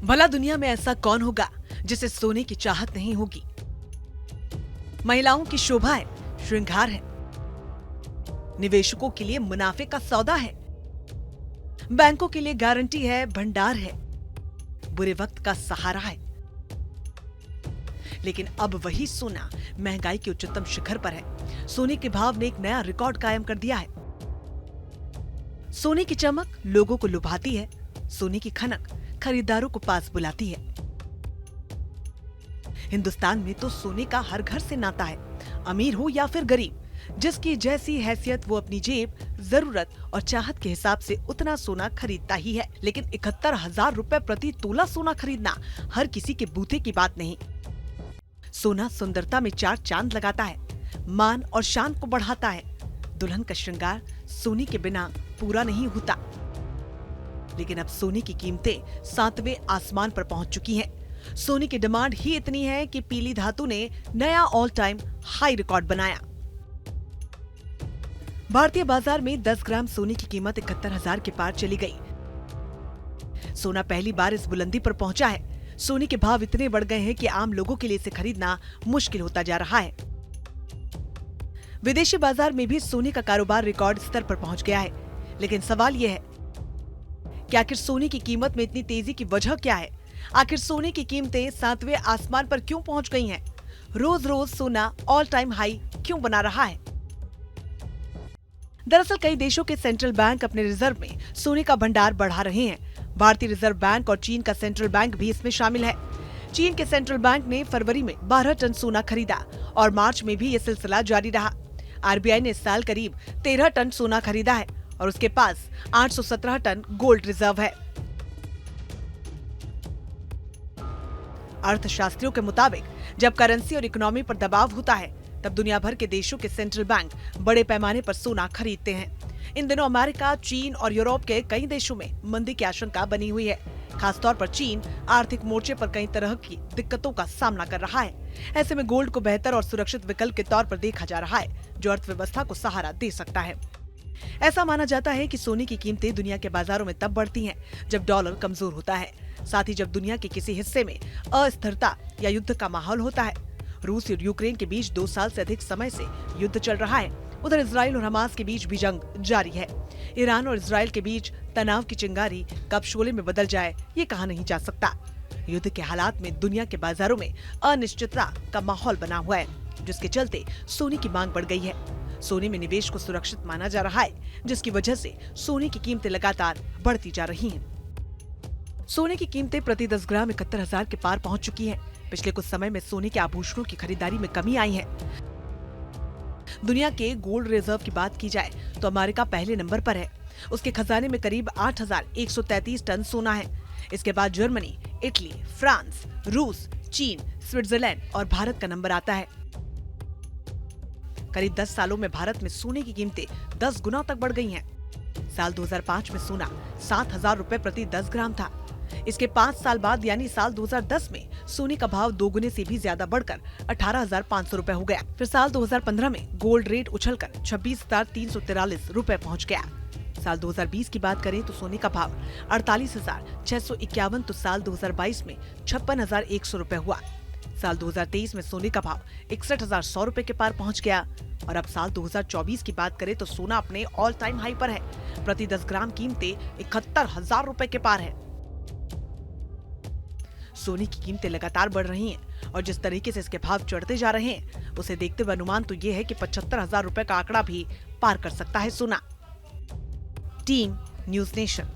भला दुनिया में ऐसा कौन होगा जिसे सोने की चाहत नहीं होगी। महिलाओं की शोभा है, श्रृंगार है, निवेशकों के लिए मुनाफे का सौदा है, बैंकों के लिए गारंटी है, भंडार है, बुरे वक्त का सहारा है। लेकिन अब वही सोना महंगाई के उच्चतम शिखर पर है। सोने के भाव ने एक नया रिकॉर्ड कायम कर दिया है। सोने की चमक लोगों को लुभाती है, सोने की खनक खरीदारों को पास बुलाती है। हिंदुस्तान में तो सोने का हर घर से नाता है, अमीर हो या फिर गरीब, जिसकी जैसी हैसियत वो अपनी जेब, जरूरत और चाहत के हिसाब से उतना सोना खरीदता ही है। लेकिन 71,000 रुपए प्रति तोला सोना खरीदना हर किसी के बूते की बात नहीं। सोना सुंदरता में 4 चांद लगाता है, मान और शान को बढ़ाता है। दुल्हन का श्रृंगार सोने के बिना पूरा नहीं होता। लेकिन अब सोने की कीमतें 7वें आसमान पर पहुंच चुकी हैं। सोने की डिमांड ही इतनी है कि पीली धातु ने नया ऑल टाइम हाई रिकॉर्ड बनाया। भारतीय बाजार में 10 ग्राम सोने की कीमत 71,000 के पार चली गई। सोना पहली बार इस बुलंदी पर पहुंचा है। सोने के भाव इतने बढ़ गए हैं कि आम लोगों के लिए इसे खरीदना मुश्किल होता जा रहा है। विदेशी बाजार में भी सोने का कारोबार रिकॉर्ड स्तर पर पहुंच गया है। लेकिन सवाल यह है कि आखिर सोने की कीमत में इतनी तेजी की वजह क्या है? आखिर सोने की कीमतें 7वें आसमान पर क्यों पहुंच गई हैं? रोज रोज सोना ऑल टाइम हाई क्यों बना रहा है? दरअसल कई देशों के सेंट्रल बैंक अपने रिजर्व में सोने का भंडार बढ़ा रहे हैं। भारतीय रिजर्व बैंक और चीन का सेंट्रल बैंक भी इसमें शामिल है। चीन के सेंट्रल बैंक ने फरवरी में 12 टन सोना खरीदा और मार्च में भी ये सिलसिला जारी रहा। आरबीआई ने इस साल करीब 13 टन सोना खरीदा है और उसके पास 817 टन गोल्ड रिजर्व है। अर्थशास्त्रियों के मुताबिक जब करेंसी और इकोनॉमी पर दबाव होता है, तब दुनिया भर के देशों के सेंट्रल बैंक बड़े पैमाने पर सोना खरीदते हैं। इन दिनों अमेरिका, चीन और यूरोप के कई देशों में मंदी की आशंका बनी हुई है। खासतौर पर चीन आर्थिक मोर्चे पर कई तरह की दिक्कतों का सामना कर रहा है। ऐसे में गोल्ड को बेहतर और सुरक्षित विकल्प के तौर पर देखा जा रहा है, जो अर्थव्यवस्था को सहारा दे सकता है। ऐसा माना जाता है कि सोने की कीमतें दुनिया के बाजारों में तब बढ़ती हैं जब डॉलर कमजोर होता है, साथ ही जब दुनिया के किसी हिस्से में अस्थिरता या युद्ध का माहौल होता है। रूस और यूक्रेन के बीच 2 साल से अधिक समय से युद्ध चल रहा है। उधर इजराइल और हमास के बीच भी जंग जारी है। ईरान और इजराइल के बीच तनाव की चिंगारी कब शोले में बदल जाए, ये कहा नहीं जा सकता। युद्ध के हालात में दुनिया के बाजारों में अनिश्चितता का माहौल बना हुआ है, जिसके चलते सोने की मांग बढ़ गई है। सोने में निवेश को सुरक्षित माना जा रहा है, जिसकी वजह से सोने की कीमतें लगातार बढ़ती जा रही हैं। सोने की कीमतें प्रति 10 ग्राम 71,000 के पार पहुंच चुकी हैं। पिछले कुछ समय में सोने के आभूषणों की खरीदारी में कमी आई है। दुनिया के गोल्ड रिजर्व की बात की जाए तो अमेरिका पहले नंबर पर है। उसके खजाने में करीब 8,133 टन सोना है। इसके बाद जर्मनी, इटली, फ्रांस, रूस, चीन, स्विट्जरलैंड और भारत का नंबर आता है। करीब 10 सालों में भारत में सोने की कीमतें 10 गुना तक बढ़ गई हैं। साल 2005 में सोना 7,000 रुपए प्रति 10 ग्राम था। इसके 5 साल बाद यानी साल 2010 में सोने का भाव 2 गुने से भी ज्यादा बढ़कर 18,500 रुपए हो गया। फिर साल 2015 में गोल्ड रेट उछलकर 26,343 रुपए पहुंच गया। साल 2020 की बात करें तो सोने का भाव 48,651 तो साल 2022 में 56,100 रुपए हुआ। साल 2023 में सोने का भाव 61,100 रुपए के पार पहुंच गया और अब साल 2024 की बात करें तो सोना अपने ऑल टाइम हाई पर है। प्रति 10 ग्राम कीमतें 71,000 रुपए के पार है। सोने की कीमतें लगातार बढ़ रही हैं और जिस तरीके से इसके भाव चढ़ते जा रहे हैं, उसे देखते हुए अनुमान तो ये है कि 75,000 रुपए का आंकड़ा भी पार कर सकता है सोना। Team news nation.